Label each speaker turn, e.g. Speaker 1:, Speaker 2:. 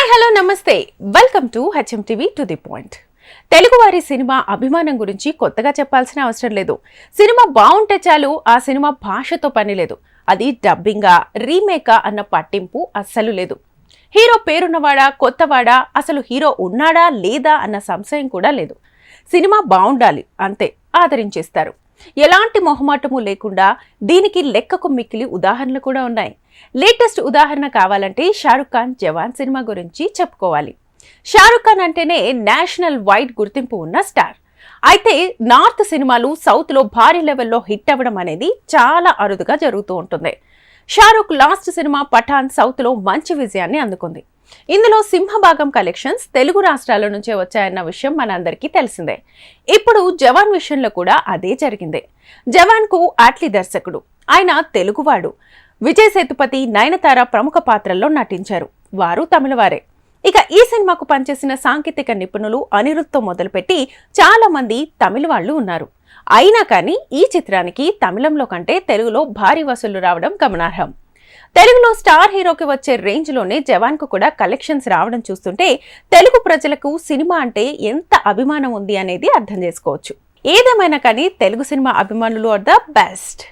Speaker 1: Hi hello నమస్తే welcome to HM TV to the point. తెలుగువారి cinema అభిమానం గురించి కొత్తగా చెప్పాల్సిన అవసరం లేదు. సినిమా బాగుంటే చాలు, ఆ సినిమా భాషతో పని లేదు. అది డబ్బింగా రీమేకా అన్న పట్టింపు అస్సలు లేదు. హీరో పేరున్నవాడా కొత్తవాడా, అసలు హీరో ఉన్నాడా లేదా అన్న సంశయం కూడా లేదు. సినిమా బాగుండాలి అంతే, ఆదరించేస్తారు. ఎలాంటి మొహమాటము లేకుండా. దీనికి లెక్కకు మిక్కిలి ఉదాహరణలు కూడా ఉన్నాయి. లేటెస్ట్ ఉదాహరణ కావాలంటే షారుఖ్ ఖాన్ జవాన్ సినిమా గురించి చెప్పుకోవాలి. షారుఖ్ ఖాన్ అంటేనే నేషనల్ వైడ్ గుర్తింపు ఉన్న స్టార్. అయితే నార్త్ సినిమాలు సౌత్ లో భారీ లెవెల్లో హిట్ అవ్వడం అనేది చాలా అరుదుగా జరుగుతూ ఉంటుంది. Shahrukh last cinema Pathaan south లో మంచి విజయాన్ని అందుకుంది. ఇందులో సింహభాగం కలెక్షన్స్ తెలుగు రాష్ట్రాల నుంచే వచ్చాయన్న విషయం మనందరికీ తెలిసిందే. ఇప్పుడు జవాన్ విషయంలో కూడా అదే జరిగింది. జవాన్ కు అట్లీ దర్శకుడు, ఆయన తెలుగువాడు. విజయ్ సేతుపతి, నయనతార ప్రముఖ పాత్రల్లో నటించారు. వారు తమిళవారే. ఇక ఈ సినిమాకు పనిచేసిన సాంకేతిక నిపుణులు అనిరుద్ధ్తో మొదలుపెట్టి చాలా మంది తమిళ వాళ్ళు ఉన్నారు. అయినా కానీ ఈ చిత్రానికి తమిళంలో కంటే తెలుగులో భారీ వసూళ్లు రావడం గమనార్హం. తెలుగులో స్టార్ హీరోకి వచ్చే రేంజ్ లోనే జవాన్ కు కూడా కలెక్షన్స్ రావడం చూస్తుంటే తెలుగు ప్రజలకు సినిమా అంటే ఎంత అభిమానం ఉంది అనేది అర్థం చేసుకోవచ్చు. ఏదేమైనా కానీ తెలుగు సినిమా అభిమానులు ఆర్ ద బెస్ట్.